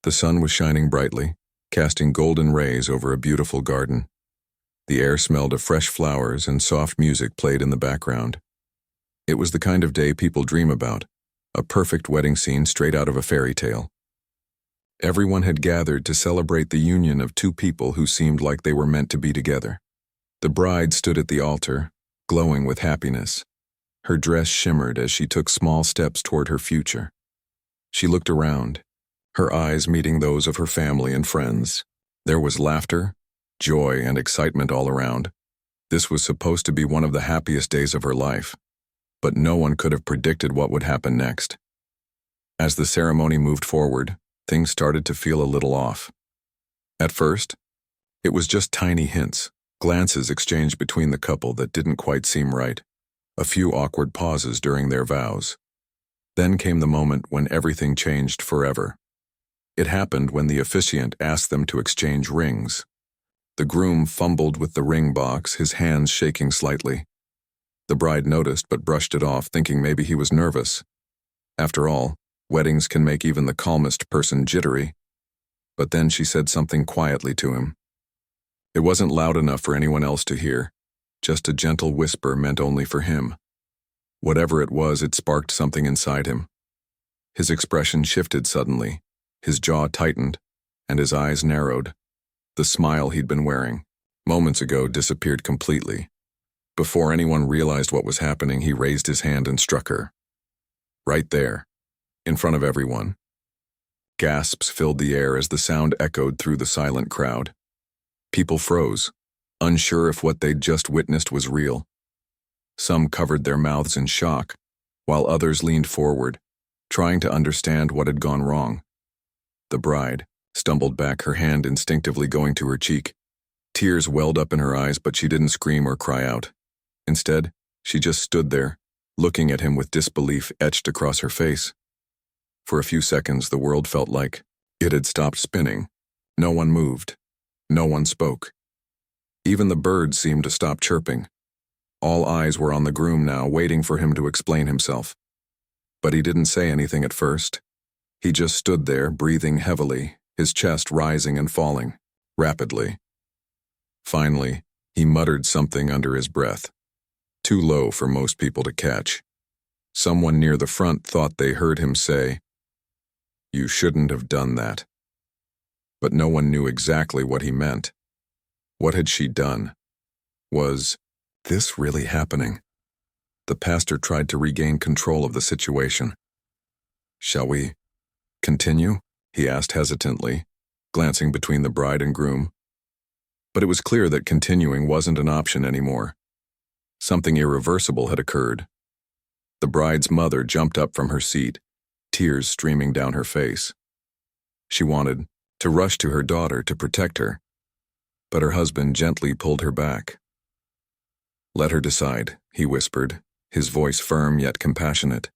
The sun was shining brightly, casting golden rays over a beautiful garden. The air smelled of fresh flowers and soft music played in the background. It was the kind of day people dream about, a perfect wedding scene straight out of a fairy tale. Everyone had gathered to celebrate the union of two people who seemed like they were meant to be together. The bride stood at the altar, glowing with happiness. Her dress shimmered as she took small steps toward her future. She looked around, her eyes meeting those of her family and friends. There was laughter, joy, and excitement all around. This was supposed to be one of the happiest days of her life, but no one could have predicted what would happen next. As the ceremony moved forward, things started to feel a little off. At first, it was just tiny hints, glances exchanged between the couple that didn't quite seem right, a few awkward pauses during their vows. Then came the moment when everything changed forever. It happened when the officiant asked them to exchange rings. The groom fumbled with the ring box, his hands shaking slightly. The bride noticed but brushed it off, thinking maybe he was nervous. After all, weddings can make even the calmest person jittery. But then she said something quietly to him. It wasn't loud enough for anyone else to hear, just a gentle whisper meant only for him. Whatever it was, it sparked something inside him. His expression shifted suddenly, his jaw tightened, and his eyes narrowed. The smile he'd been wearing moments ago disappeared completely. Before anyone realized what was happening, he raised his hand and struck her. Right there, in front of everyone. Gasps filled the air as the sound echoed through the silent crowd. People froze, unsure if what they'd just witnessed was real. Some covered their mouths in shock, while others leaned forward, trying to understand what had gone wrong. The bride stumbled back, her hand instinctively going to her cheek. Tears welled up in her eyes, but she didn't scream or cry out. Instead, she just stood there, looking at him with disbelief etched across her face. For a few seconds, the world felt like it had stopped spinning. No one moved. No one spoke. Even the birds seemed to stop chirping. All eyes were on the groom now, waiting for him to explain himself. But he didn't say anything at first. He just stood there, breathing heavily, his chest rising and falling, rapidly. Finally, he muttered something under his breath, too low for most people to catch. Someone near the front thought they heard him say, "You shouldn't have done that." But no one knew exactly what he meant. What had she done? Was this really happening? The pastor tried to regain control of the situation. "Shall we continue?" he asked hesitantly, glancing between the bride and groom. But it was clear that continuing wasn't an option anymore. Something irreversible had occurred. The bride's mother jumped up from her seat, tears streaming down her face. She wanted to rush to her daughter to protect her, but her husband gently pulled her back. "Let her decide," he whispered, his voice firm yet compassionate.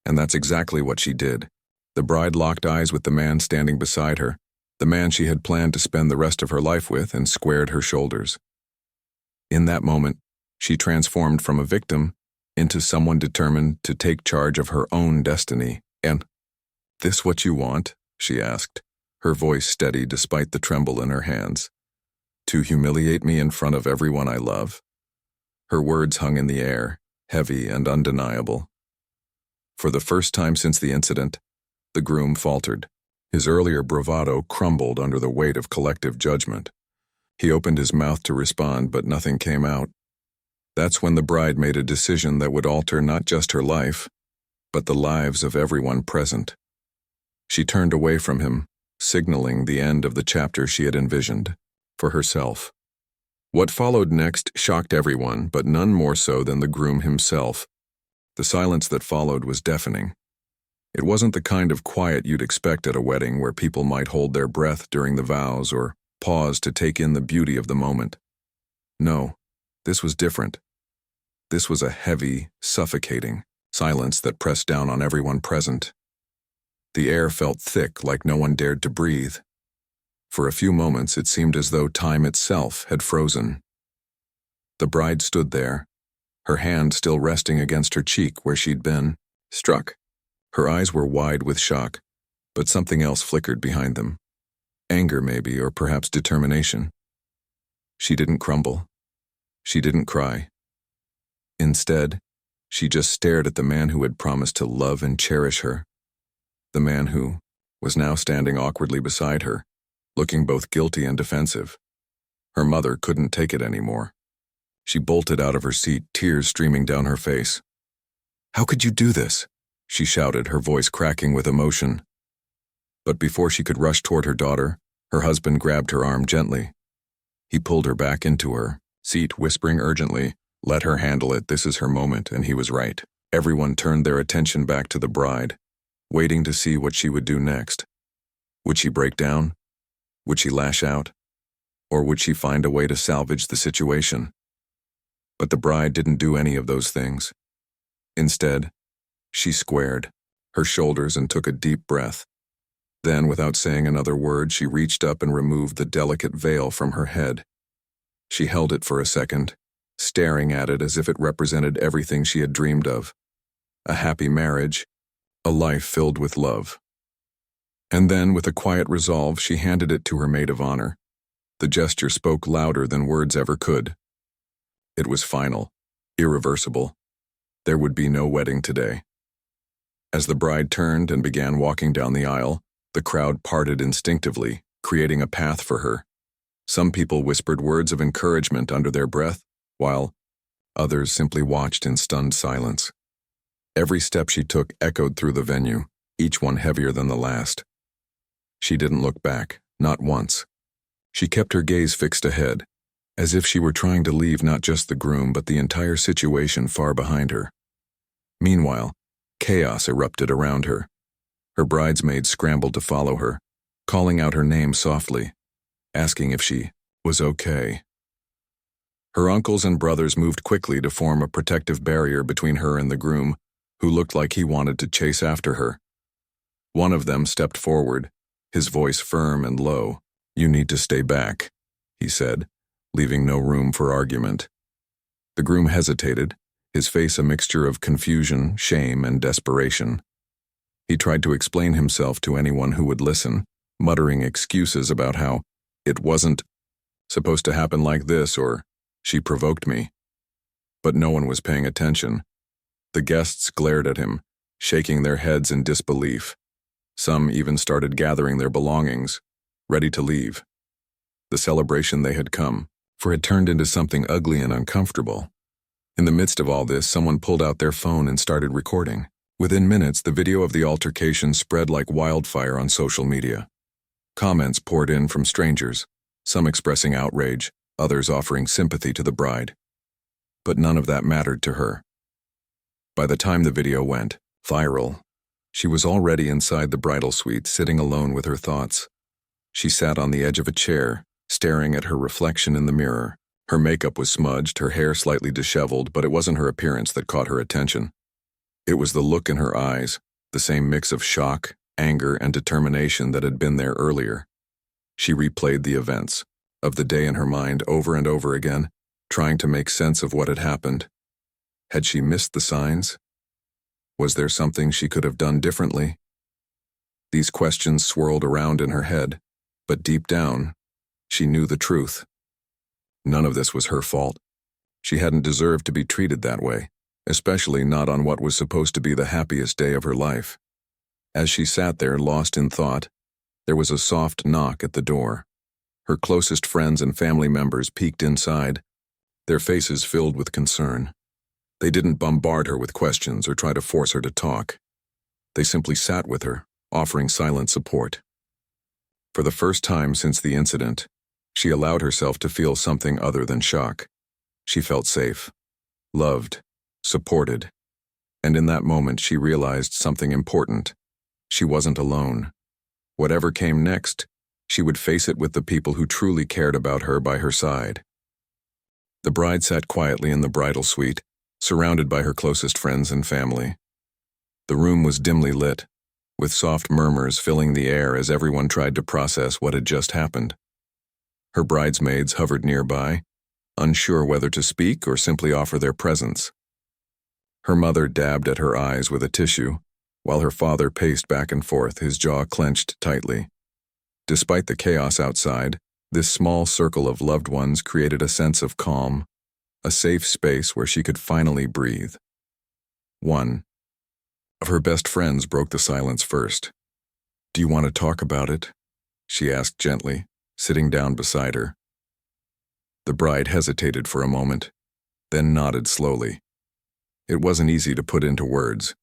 And that's exactly what she did. The bride locked eyes with the man standing beside her, the man she had planned to spend the rest of her life with, and squared her shoulders. In that moment, she transformed from a victim into someone determined to take charge of her own destiny. "And this what you want?" she asked, her voice steady despite the tremble in her hands. "To humiliate me in front of everyone I love?" Her words hung in the air, heavy and undeniable. For the first time since the incident, the groom faltered. His earlier bravado crumbled under the weight of collective judgment. He opened his mouth to respond, but nothing came out. That's when the bride made a decision that would alter not just her life, but the lives of everyone present. She turned away from him, signaling the end of the chapter she had envisioned for herself. What followed next shocked everyone, but none more so than the groom himself. The silence that followed was deafening. It wasn't the kind of quiet you'd expect at a wedding, where people might hold their breath during the vows or pause to take in the beauty of the moment. No, this was different. This was a heavy, suffocating silence that pressed down on everyone present. The air felt thick, like no one dared to breathe. For a few moments, it seemed as though time itself had frozen. The bride stood there, her hand still resting against her cheek where she'd been struck. Her eyes were wide with shock, But something else flickered behind them. Anger, maybe, or perhaps determination. She didn't crumble. She didn't cry. Instead, she just stared at the man who had promised to love and cherish her. The man who was now standing awkwardly beside her, looking both guilty and defensive. Her mother couldn't take it anymore. She bolted out of her seat, tears streaming down her face. "How could you do this?" she shouted, her voice cracking with emotion. But before she could rush toward her daughter, her husband grabbed her arm gently. He pulled her back into her seat, whispering urgently, "Let her handle it, this is her moment," and he was right. Everyone turned their attention back to the bride, waiting to see what she would do next. Would she break down? Would she lash out? Or would she find a way to salvage the situation? But the bride didn't do any of those things. Instead, she squared her shoulders and took a deep breath. Then, without saying another word, she reached up and removed the delicate veil from her head. She held it for a second, staring at it as if it represented everything she had dreamed of. A happy marriage, a life filled with love. And then, with a quiet resolve, she handed it to her maid of honor. The gesture spoke louder than words ever could. It was final, irreversible. There would be no wedding today. As the bride turned and began walking down the aisle, the crowd parted instinctively, creating a path for her. Some people whispered words of encouragement under their breath, while others simply watched in stunned silence. Every step she took echoed through the venue, each one heavier than the last. She didn't look back, not once. She kept her gaze fixed ahead, as if she were trying to leave not just the groom but the entire situation far behind her. Meanwhile, chaos erupted around her. Her bridesmaids scrambled to follow her, calling out her name softly, asking if she was okay. Her uncles and brothers moved quickly to form a protective barrier between her and the groom, who looked like he wanted to chase after her. One of them stepped forward, his voice firm and low. "You need to stay back," he said, leaving no room for argument. The groom hesitated, his face a mixture of confusion, shame, and desperation. He tried to explain himself to anyone who would listen, muttering excuses about how it wasn't supposed to happen like this or she provoked me. But no one was paying attention. The guests glared at him, shaking their heads in disbelief. Some even started gathering their belongings, ready to leave. The celebration they had come for had turned into something ugly and uncomfortable. In the midst of all this, someone pulled out their phone and started recording. Within minutes, the video of the altercation spread like wildfire on social media. Comments poured in from strangers, some expressing outrage, others offering sympathy to the bride. But none of that mattered to her. By the time the video went viral, she was already inside the bridal suite, sitting alone with her thoughts. She sat on the edge of a chair, staring at her reflection in the mirror. Her makeup was smudged, her hair slightly disheveled, but it wasn't her appearance that caught her attention. It was the look in her eyes, the same mix of shock, anger, and determination that had been there earlier. She replayed the events of the day in her mind over and over again, trying to make sense of what had happened. Had she missed the signs? Was there something she could have done differently? These questions swirled around in her head, but deep down, she knew the truth. None of this was her fault. She hadn't deserved to be treated that way, especially not on what was supposed to be the happiest day of her life. As she sat there, lost in thought, there was a soft knock at the door. Her closest friends and family members peeked inside, their faces filled with concern. They didn't bombard her with questions or try to force her to talk. They simply sat with her, offering silent support. For the first time since the incident, she allowed herself to feel something other than shock. She felt safe, loved, supported, and in that moment she realized something important. She wasn't alone. Whatever came next, she would face it with the people who truly cared about her by her side. The bride sat quietly in the bridal suite, surrounded by her closest friends and family. The room was dimly lit, with soft murmurs filling the air as everyone tried to process what had just happened. Her bridesmaids hovered nearby, unsure whether to speak or simply offer their presence. Her mother dabbed at her eyes with a tissue, while her father paced back and forth, his jaw clenched tightly. Despite the chaos outside, this small circle of loved ones created a sense of calm, a safe space where she could finally breathe. One of her best friends broke the silence first. "Do you want to talk about it?" she asked gently, sitting down beside her. The bride hesitated for a moment, then nodded slowly. It wasn't easy to put into words,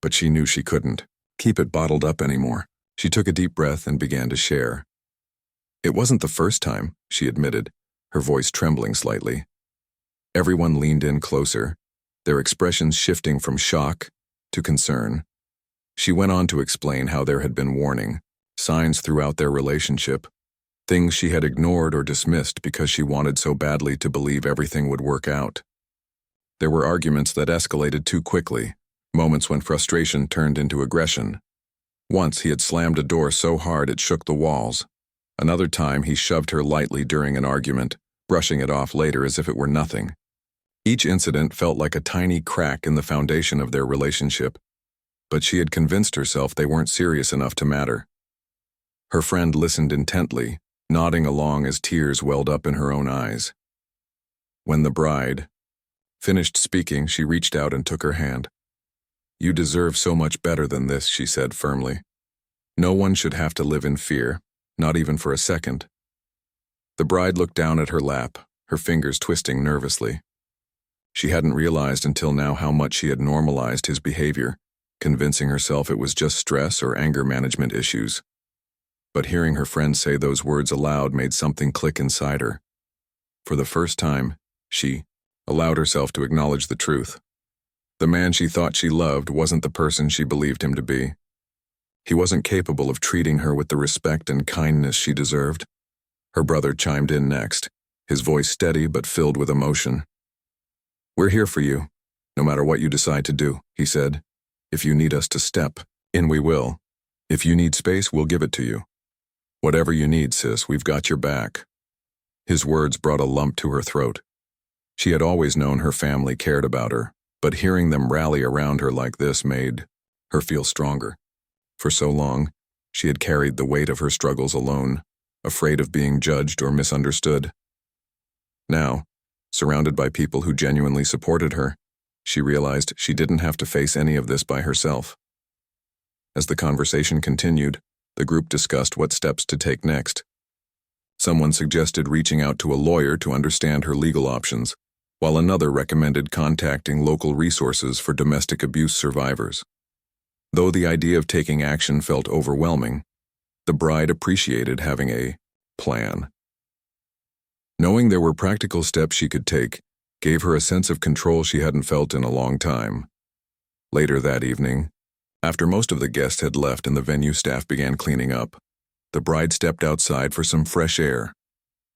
but she knew she couldn't keep it bottled up anymore. She took a deep breath and began to share. It wasn't the first time, she admitted, her voice trembling slightly. Everyone leaned in closer, their expressions shifting from shock to concern. She went on to explain how there had been warning signs throughout their relationship, things she had ignored or dismissed because she wanted so badly to believe everything would work out. There were arguments that escalated too quickly, moments when frustration turned into aggression. Once he had slammed a door so hard it shook the walls. Another time he shoved her lightly during an argument, brushing it off later as if it were nothing. Each incident felt like a tiny crack in the foundation of their relationship, but she had convinced herself they weren't serious enough to matter. Her friend listened intently, nodding along as tears welled up in her own eyes. When the bride finished speaking, she reached out and took her hand. "You deserve so much better than this," she said firmly. "No one should have to live in fear, not even for a second." The bride looked down at her lap, her fingers twisting nervously. She hadn't realized until now how much she had normalized his behavior, convincing herself it was just stress or anger management issues. But hearing her friend say those words aloud made something click inside her. For the first time, she allowed herself to acknowledge the truth. The man she thought she loved wasn't the person she believed him to be. He wasn't capable of treating her with the respect and kindness she deserved. Her brother chimed in next, his voice steady but filled with emotion. "We're here for you, no matter what you decide to do," he said. "If you need us to step in, we will. If you need space, we'll give it to you. Whatever you need, sis, we've got your back." His words brought a lump to her throat. She had always known her family cared about her, but hearing them rally around her like this made her feel stronger. For so long, she had carried the weight of her struggles alone, afraid of being judged or misunderstood. Now, surrounded by people who genuinely supported her, she realized she didn't have to face any of this by herself. As the conversation continued, the group discussed what steps to take next. Someone suggested reaching out to a lawyer to understand her legal options, while another recommended contacting local resources for domestic abuse survivors. Though the idea of taking action felt overwhelming, the bride appreciated having a plan. Knowing there were practical steps she could take gave her a sense of control she hadn't felt in a long time. Later that evening, after most of the guests had left and the venue staff began cleaning up, the bride stepped outside for some fresh air.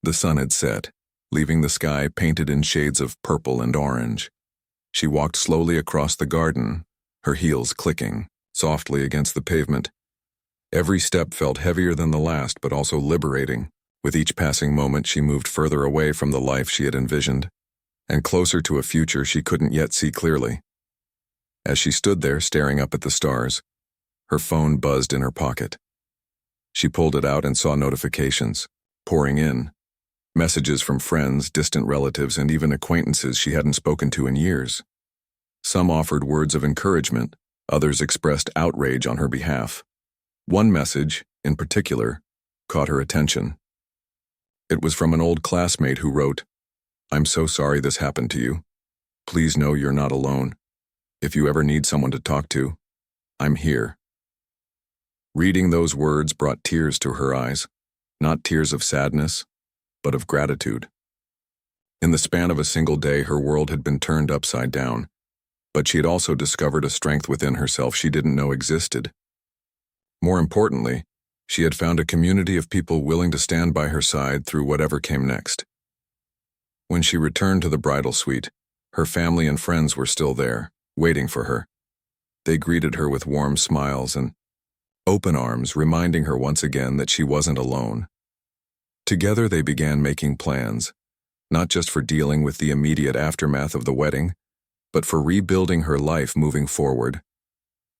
The sun had set, leaving the sky painted in shades of purple and orange. She walked slowly across the garden, her heels clicking softly against the pavement. Every step felt heavier than the last, but also liberating. With each passing moment, she moved further away from the life she had envisioned, and closer to a future she couldn't yet see clearly. As she stood there staring up at the stars, her phone buzzed in her pocket. She pulled it out and saw notifications pouring in. Messages from friends, distant relatives, and even acquaintances she hadn't spoken to in years. Some offered words of encouragement, others expressed outrage on her behalf. One message, in particular, caught her attention. It was from an old classmate who wrote, "I'm so sorry this happened to you. Please know you're not alone. If you ever need someone to talk to, I'm here." Reading those words brought tears to her eyes, not tears of sadness, but of gratitude. In the span of a single day, her world had been turned upside down, but she had also discovered a strength within herself she didn't know existed. More importantly, she had found a community of people willing to stand by her side through whatever came next. When she returned to the bridal suite, her family and friends were still there, waiting for her. They greeted her with warm smiles and open arms, reminding her once again that she wasn't alone. Together they began making plans, not just for dealing with the immediate aftermath of the wedding, but for rebuilding her life moving forward.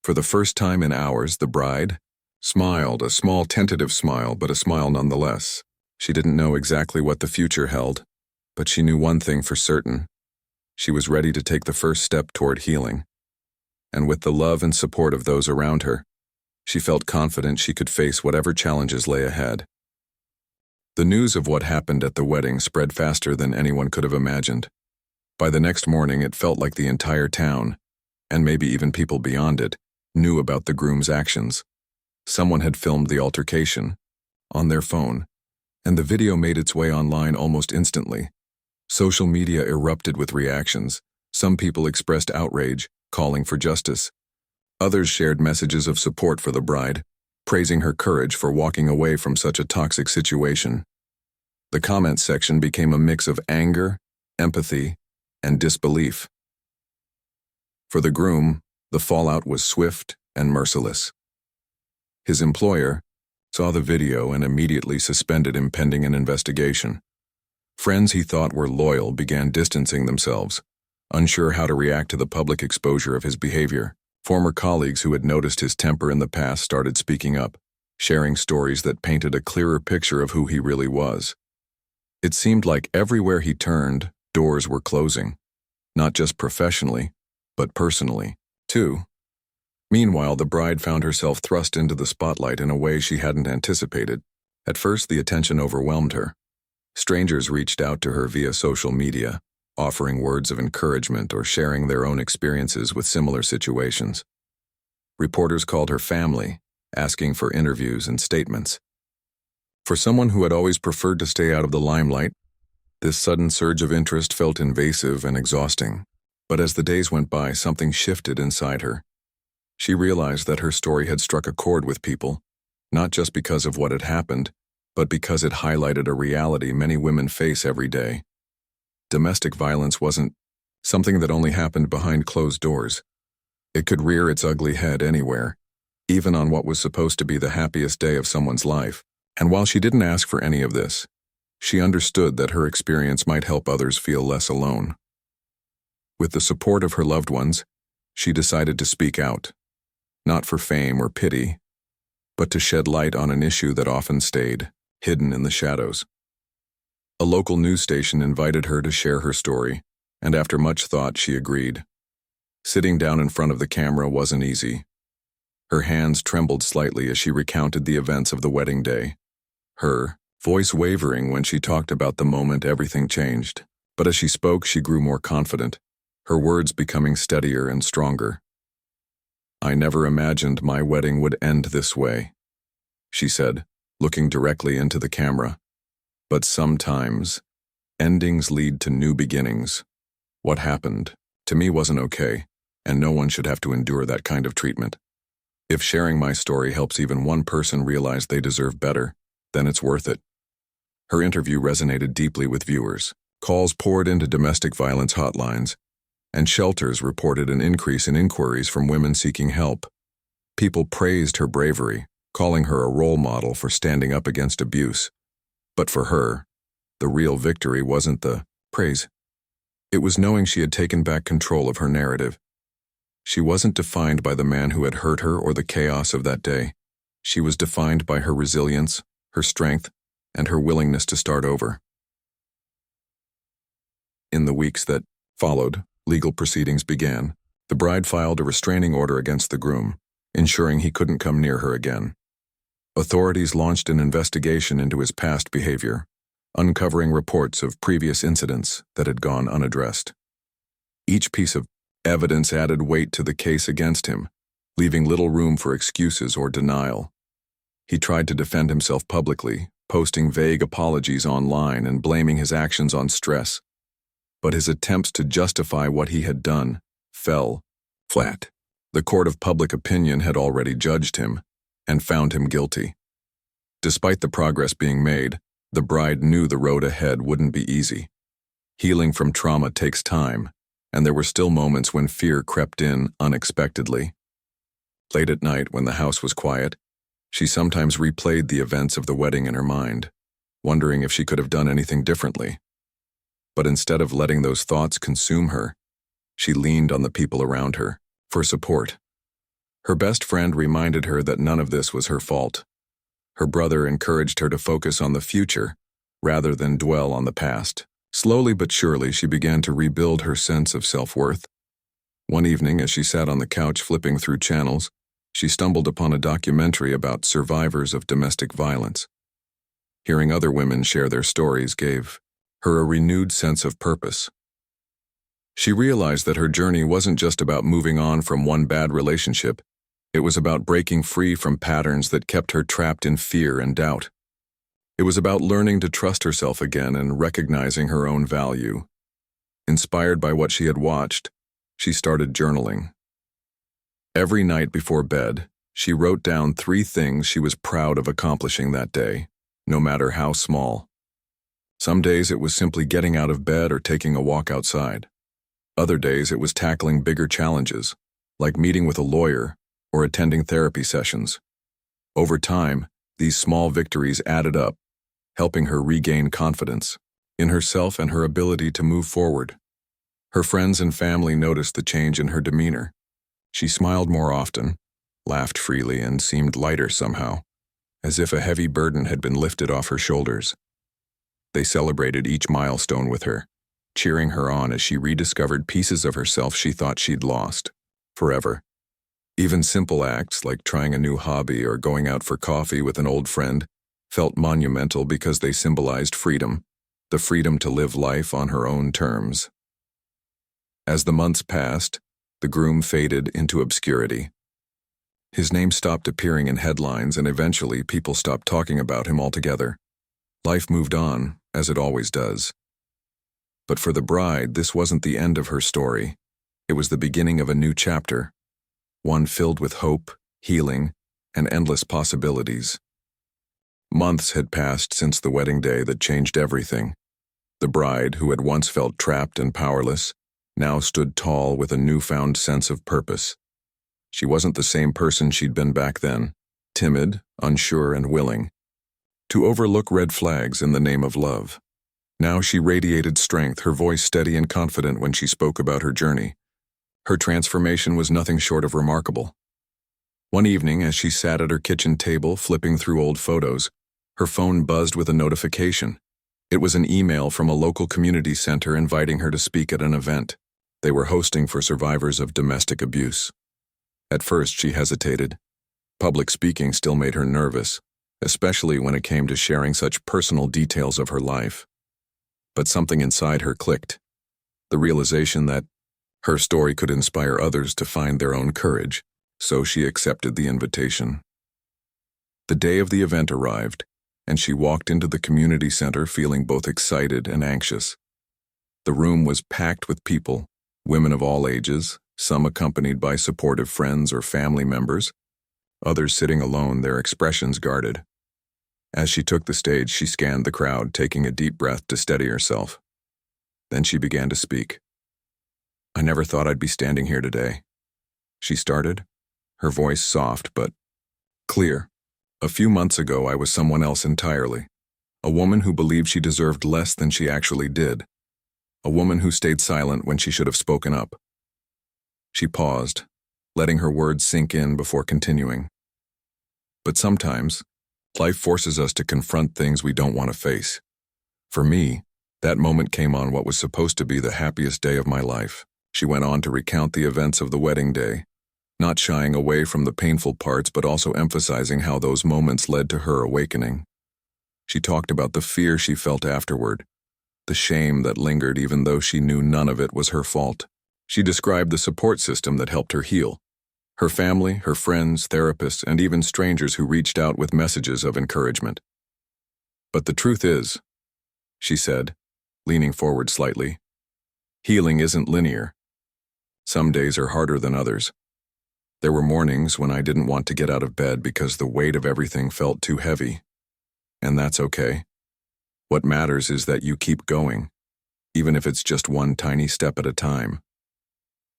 For the first time in hours, the bride smiled, a small tentative smile, but a smile nonetheless. She didn't know exactly what the future held, but she knew one thing for certain. She was ready to take the first step toward healing. And with the love and support of those around her, she felt confident she could face whatever challenges lay ahead. The news of what happened at the wedding spread faster than anyone could have imagined. By the next morning, it felt like the entire town, and maybe even people beyond it, knew about the groom's actions. Someone had filmed the altercation on their phone, and the video made its way online almost instantly. Social media erupted with reactions. Some people expressed outrage, calling for justice. Others shared messages of support for the bride, praising her courage for walking away from such a toxic situation. The comments section became a mix of anger, empathy, and disbelief. For the groom, the fallout was swift and merciless. His employer saw the video and immediately suspended him pending an investigation. Friends he thought were loyal began distancing themselves, unsure how to react to the public exposure of his behavior. Former colleagues who had noticed his temper in the past started speaking up, sharing stories that painted a clearer picture of who he really was. It seemed like everywhere he turned, doors were closing, not just professionally, but personally, too. Meanwhile, the bride found herself thrust into the spotlight in a way she hadn't anticipated. At first, the attention overwhelmed her. Strangers reached out to her via social media, offering words of encouragement or sharing their own experiences with similar situations. Reporters called her family, asking for interviews and statements. For someone who had always preferred to stay out of the limelight, this sudden surge of interest felt invasive and exhausting. But as the days went by, something shifted inside her. She realized that her story had struck a chord with people, not just because of what had happened, but because it highlighted a reality many women face every day. Domestic violence wasn't something that only happened behind closed doors. It could rear its ugly head anywhere, even on what was supposed to be the happiest day of someone's life. And while she didn't ask for any of this, she understood that her experience might help others feel less alone. With the support of her loved ones, she decided to speak out, not for fame or pity, but to shed light on an issue that often stayed hidden in the shadows. A local news station invited her to share her story, and after much thought, she agreed. Sitting down in front of the camera wasn't easy. Her hands trembled slightly as she recounted the events of the wedding day, her voice wavering when she talked about the moment everything changed. But as she spoke, she grew more confident, her words becoming steadier and stronger. "I never imagined my wedding would end this way," she said, looking directly into the camera. "But sometimes, endings lead to new beginnings. What happened to me wasn't okay, and no one should have to endure that kind of treatment. If sharing my story helps even one person realize they deserve better, then it's worth it." Her interview resonated deeply with viewers. Calls poured into domestic violence hotlines, and shelters reported an increase in inquiries from women seeking help. People praised her bravery, calling her a role model for standing up against abuse. But for her, the real victory wasn't the praise. It was knowing she had taken back control of her narrative. She wasn't defined by the man who had hurt her or the chaos of that day. She was defined by her resilience, her strength, and her willingness to start over. In the weeks that followed, legal proceedings began. The bride filed a restraining order against the groom, ensuring he couldn't come near her again. Authorities launched an investigation into his past behavior, uncovering reports of previous incidents that had gone unaddressed. Each piece of evidence added weight to the case against him, leaving little room for excuses or denial. He tried to defend himself publicly, posting vague apologies online and blaming his actions on stress. But his attempts to justify what he had done fell flat. The court of public opinion had already judged him and found him guilty. Despite the progress being made, the bride knew the road ahead wouldn't be easy. Healing from trauma takes time, and there were still moments when fear crept in unexpectedly. Late at night, when the house was quiet, she sometimes replayed the events of the wedding in her mind, wondering if she could have done anything differently. But instead of letting those thoughts consume her, she leaned on the people around her for support. Her best friend reminded her that none of this was her fault. Her brother encouraged her to focus on the future rather than dwell on the past. Slowly but surely, she began to rebuild her sense of self-worth. One evening, as she sat on the couch flipping through channels, she stumbled upon a documentary about survivors of domestic violence. Hearing other women share their stories gave her a renewed sense of purpose. She realized that her journey wasn't just about moving on from one bad relationship. It was about breaking free from patterns that kept her trapped in fear and doubt. It was about learning to trust herself again and recognizing her own value. Inspired by what she had watched, she started journaling. Every night before bed, she wrote down 3 things she was proud of accomplishing that day, no matter how small. Some days it was simply getting out of bed or taking a walk outside. Other days it was tackling bigger challenges, like meeting with a lawyer or attending therapy sessions. Over time, these small victories added up, helping her regain confidence in herself and her ability to move forward. Her friends and family noticed the change in her demeanor. She smiled more often, laughed freely, and seemed lighter somehow, as if a heavy burden had been lifted off her shoulders. They celebrated each milestone with her, cheering her on as she rediscovered pieces of herself she thought she'd lost forever. Even simple acts like trying a new hobby or going out for coffee with an old friend felt monumental because they symbolized freedom, the freedom to live life on her own terms. As the months passed, the groom faded into obscurity. His name stopped appearing in headlines, and eventually people stopped talking about him altogether. Life moved on, as it always does. But for the bride, this wasn't the end of her story. It was the beginning of a new chapter, one filled with hope, healing, and endless possibilities. Months had passed since the wedding day that changed everything. The bride, who had once felt trapped and powerless, now stood tall with a newfound sense of purpose. She wasn't the same person she'd been back then, timid, unsure, and willing to overlook red flags in the name of love. Now she radiated strength, her voice steady and confident when she spoke about her journey. Her transformation was nothing short of remarkable. One evening, as she sat at her kitchen table flipping through old photos, her phone buzzed with a notification. It was an email from a local community center inviting her to speak at an event they were hosting for survivors of domestic abuse. At first, she hesitated. Public speaking still made her nervous, especially when it came to sharing such personal details of her life. But something inside her clicked. The realization that her story could inspire others to find their own courage, so she accepted the invitation. The day of the event arrived, and she walked into the community center feeling both excited and anxious. The room was packed with people, women of all ages, some accompanied by supportive friends or family members, others sitting alone, their expressions guarded. As she took the stage, she scanned the crowd, taking a deep breath to steady herself. Then she began to speak. "I never thought I'd be standing here today," she started, her voice soft but clear. "A few months ago, I was someone else entirely. A woman who believed she deserved less than she actually did. A woman who stayed silent when she should have spoken up." She paused, letting her words sink in before continuing. "But sometimes, life forces us to confront things we don't want to face. For me, that moment came on what was supposed to be the happiest day of my life." She went on to recount the events of the wedding day, not shying away from the painful parts but also emphasizing how those moments led to her awakening. She talked about the fear she felt afterward, the shame that lingered even though she knew none of it was her fault. She described the support system that helped her heal. Her family, her friends, therapists, and even strangers who reached out with messages of encouragement. "But the truth is," she said, leaning forward slightly, "healing isn't linear. Some days are harder than others. There were mornings when I didn't want to get out of bed because the weight of everything felt too heavy. And that's okay. What matters is that you keep going, even if it's just one tiny step at a time."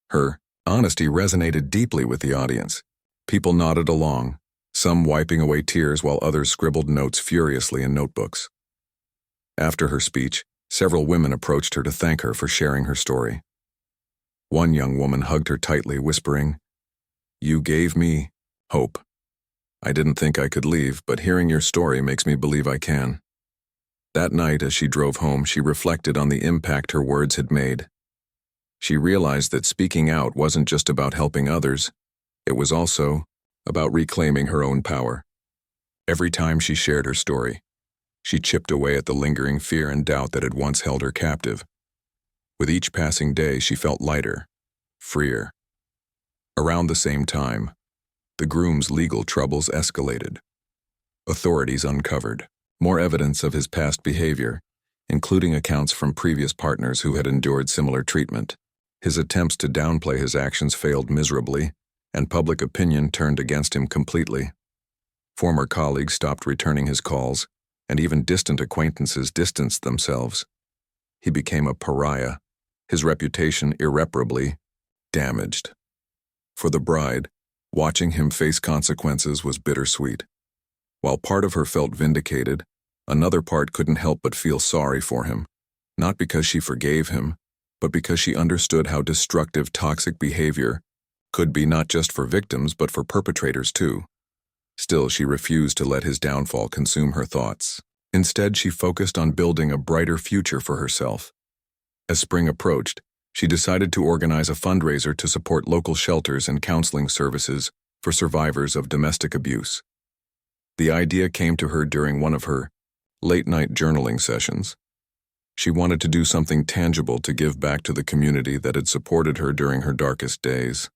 Her honesty resonated deeply with the audience. People nodded along, some wiping away tears while others scribbled notes furiously in notebooks. After her speech, several women approached her to thank her for sharing her story. One young woman hugged her tightly, whispering, You gave me hope. I didn't think I could leave, but hearing your story makes me believe I can." That night, as she drove home, she reflected on the impact her words had made. She realized that speaking out wasn't just about helping others, it was also about reclaiming her own power. Every time she shared her story, she chipped away at the lingering fear and doubt that had once held her captive. With each passing day, she felt lighter, freer. Around the same time, the groom's legal troubles escalated. Authorities uncovered more evidence of his past behavior, including accounts from previous partners who had endured similar treatment. His attempts to downplay his actions failed miserably, and public opinion turned against him completely. Former colleagues stopped returning his calls, and even distant acquaintances distanced themselves. He became a pariah, his reputation irreparably damaged. For the bride, watching him face consequences was bittersweet. While part of her felt vindicated, another part couldn't help but feel sorry for him, not because she forgave him, but because she understood how destructive toxic behavior could be, not just for victims but for perpetrators too. Still, she refused to let his downfall consume her thoughts. Instead, she focused on building a brighter future for herself. As spring approached, she decided to organize a fundraiser to support local shelters and counseling services for survivors of domestic abuse. The idea came to her during one of her late-night journaling sessions. She wanted to do something tangible to give back to the community that had supported her during her darkest days.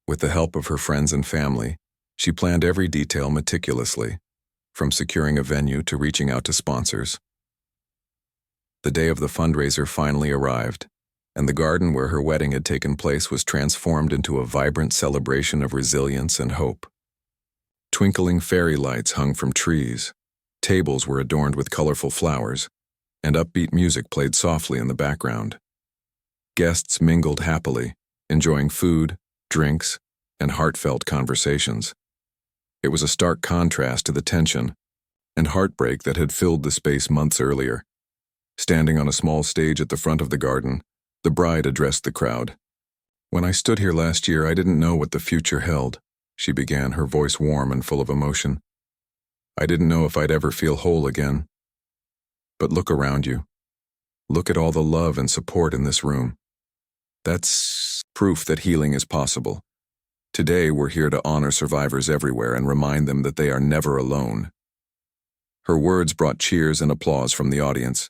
With the help of her friends and family, she planned every detail meticulously, from securing a venue to reaching out to sponsors. The day of the fundraiser finally arrived, and the garden where her wedding had taken place was transformed into a vibrant celebration of resilience and hope. Twinkling fairy lights hung from trees, tables were adorned with colorful flowers, and upbeat music played softly in the background. Guests mingled happily, enjoying food, drinks, and heartfelt conversations. It was a stark contrast to the tension and heartbreak that had filled the space months earlier. Standing on a small stage at the front of the garden, the bride addressed the crowd. "When I stood here last year, I didn't know what the future held," she began, her voice warm and full of emotion. "I didn't know if I'd ever feel whole again. But look around you. Look at all the love and support in this room. That's proof that healing is possible. Today, we're here to honor survivors everywhere and remind them that they are never alone." Her words brought cheers and applause from the audience.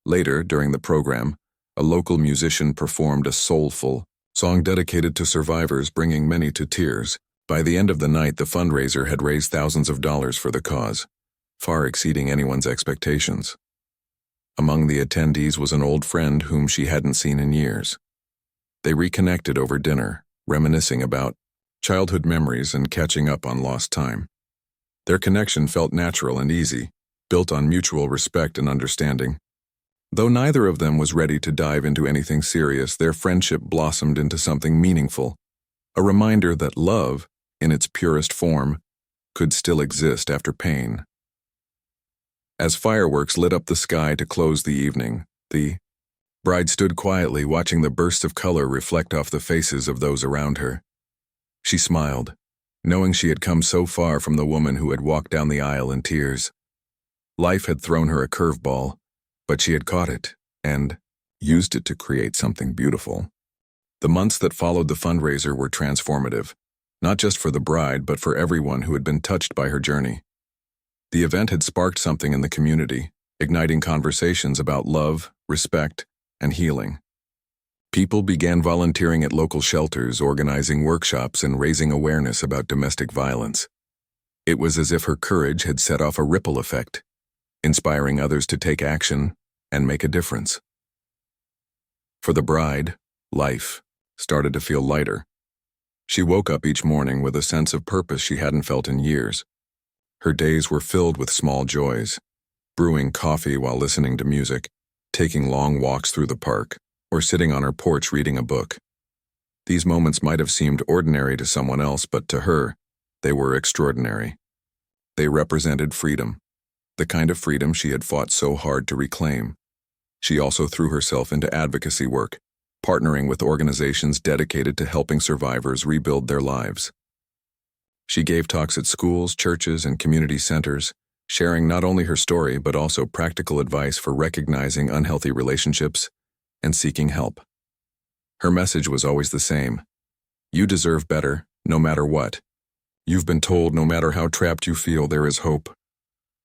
Later, during the program, a local musician performed a soulful song dedicated to survivors, bringing many to tears. By the end of the night, the fundraiser had raised thousands of dollars for the cause, far exceeding anyone's expectations. Among the attendees was an old friend whom she hadn't seen in years. They reconnected over dinner, reminiscing about childhood memories and catching up on lost time. Their connection felt natural and easy, built on mutual respect and understanding. Though neither of them was ready to dive into anything serious, their friendship blossomed into something meaningful, a reminder that love, in its purest form, could still exist after pain. As fireworks lit up the sky to close the evening, the bride stood quietly, watching the bursts of color reflect off the faces of those around her. She smiled, knowing she had come so far from the woman who had walked down the aisle in tears. Life had thrown her a curveball, but she had caught it and used it to create something beautiful. The months that followed the fundraiser were transformative, not just for the bride but for everyone who had been touched by her journey. The event had sparked something in the community, igniting conversations about love, respect, and healing. People began volunteering at local shelters, organizing workshops, and raising awareness about domestic violence. It was as if her courage had set off a ripple effect, inspiring others to take action and make a difference. For the bride, life started to feel lighter. She woke up each morning with a sense of purpose she hadn't felt in years. Her days were filled with small joys, brewing coffee while listening to music, taking long walks through the park, or sitting on her porch reading a book. These moments might have seemed ordinary to someone else, but to her, they were extraordinary. They represented freedom, the kind of freedom she had fought so hard to reclaim. She also threw herself into advocacy work, partnering with organizations dedicated to helping survivors rebuild their lives. She gave talks at schools, churches, and community centers, sharing not only her story but also practical advice for recognizing unhealthy relationships and seeking help. Her message was always the same: you deserve better, no matter what. You've been told no matter how trapped you feel, there is hope.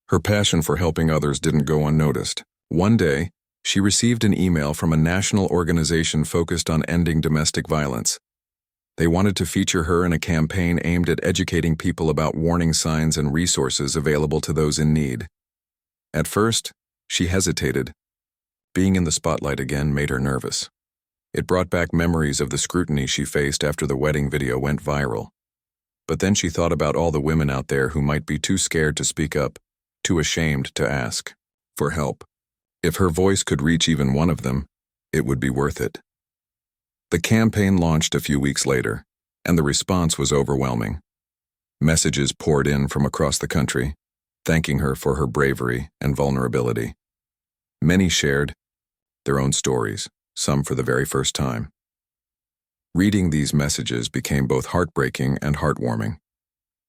Her passion for helping others didn't go unnoticed. One day, she received an email from a national organization focused on ending domestic violence. They wanted to feature her in a campaign aimed at educating people about warning signs and resources available to those in need. At first, she hesitated. Being in the spotlight again made her nervous. It brought back memories of the scrutiny she faced after the wedding video went viral. But then she thought about all the women out there who might be too scared to speak up, too ashamed to ask for help. If her voice could reach even one of them, it would be worth it. The campaign launched a few weeks later, and the response was overwhelming. Messages poured in from across the country, thanking her for her bravery and vulnerability. Many shared their own stories, some for the very first time. Reading these messages became both heartbreaking and heartwarming.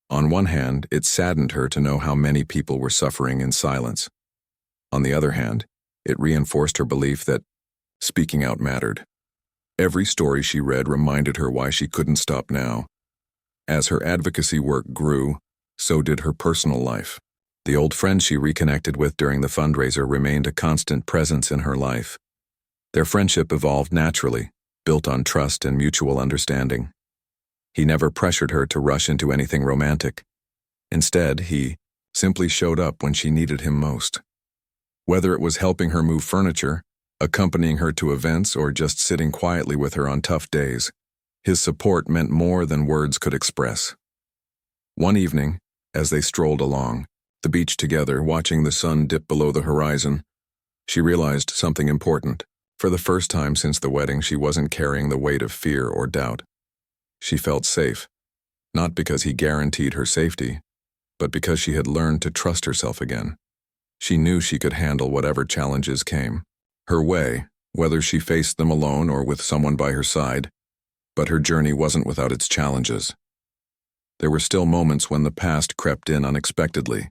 On one hand, it saddened her to know how many people were suffering in silence. On the other hand, it reinforced her belief that speaking out mattered. Every story she read reminded her why she couldn't stop now. As her advocacy work grew, so did her personal life. The old friends she reconnected with during the fundraiser remained a constant presence in her life. Their friendship evolved naturally, built on trust and mutual understanding. He never pressured her to rush into anything romantic. Instead, he simply showed up when she needed him most. Whether it was helping her move furniture, accompanying her to events, or just sitting quietly with her on tough days, his support meant more than words could express. One evening, as they strolled along the beach together, watching the sun dip below the horizon, she realized something important. For the first time since the wedding, she wasn't carrying the weight of fear or doubt. She felt safe, not because he guaranteed her safety, but because she had learned to trust herself again. She knew she could handle whatever challenges came her way, whether she faced them alone or with someone by her side. But her journey wasn't without its challenges. There were still moments when the past crept in unexpectedly.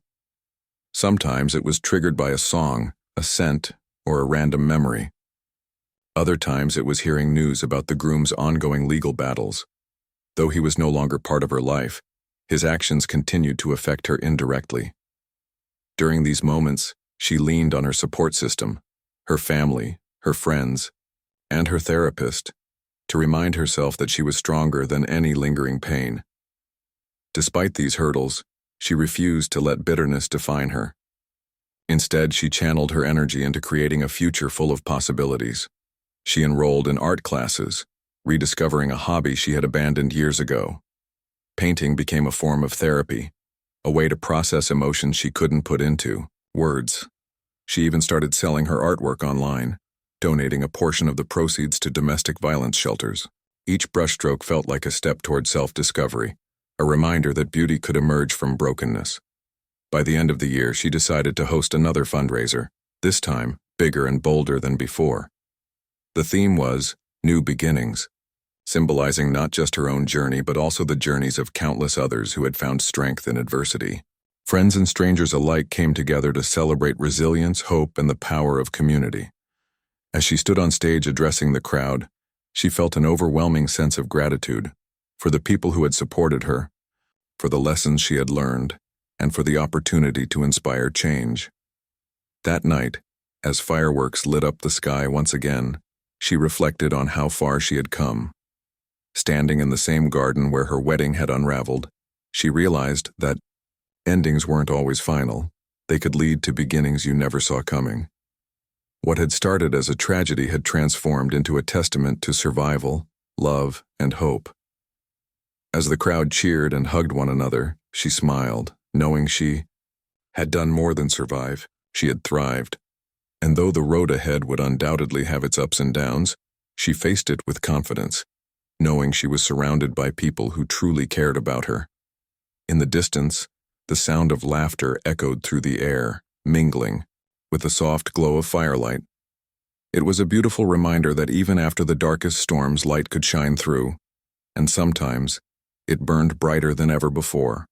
Sometimes it was triggered by a song, a scent, or a random memory. Other times it was hearing news about the groom's ongoing legal battles. Though he was no longer part of her life, his actions continued to affect her indirectly. During these moments, she leaned on her support system, her family, her friends, and her therapist, to remind herself that she was stronger than any lingering pain. Despite these hurdles, she refused to let bitterness define her. Instead, she channeled her energy into creating a future full of possibilities. She enrolled in art classes, rediscovering a hobby she had abandoned years ago. Painting became a form of therapy, a way to process emotions she couldn't put into words. She even started selling her artwork online, donating a portion of the proceeds to domestic violence shelters. Each brushstroke felt like a step toward self-discovery, a reminder that beauty could emerge from brokenness. By the end of the year, she decided to host another fundraiser, this time bigger and bolder than before. The theme was New Beginnings, symbolizing not just her own journey but also the journeys of countless others who had found strength in adversity. Friends and strangers alike came together to celebrate resilience, hope, and the power of community. As she stood on stage addressing the crowd, she felt an overwhelming sense of gratitude for the people who had supported her, for the lessons she had learned, and for the opportunity to inspire change. That night, as fireworks lit up the sky once again, she reflected on how far she had come. Standing in the same garden where her wedding had unraveled, she realized that endings weren't always final. They could lead to beginnings you never saw coming. What had started as a tragedy had transformed into a testament to survival, love, and hope. As the crowd cheered and hugged one another, she smiled, knowing she had done more than survive. She had thrived. And though the road ahead would undoubtedly have its ups and downs, she faced it with confidence, knowing she was surrounded by people who truly cared about her. In the distance, the sound of laughter echoed through the air, mingling with the soft glow of firelight. It was a beautiful reminder that even after the darkest storms, light could shine through, and sometimes it burned brighter than ever before.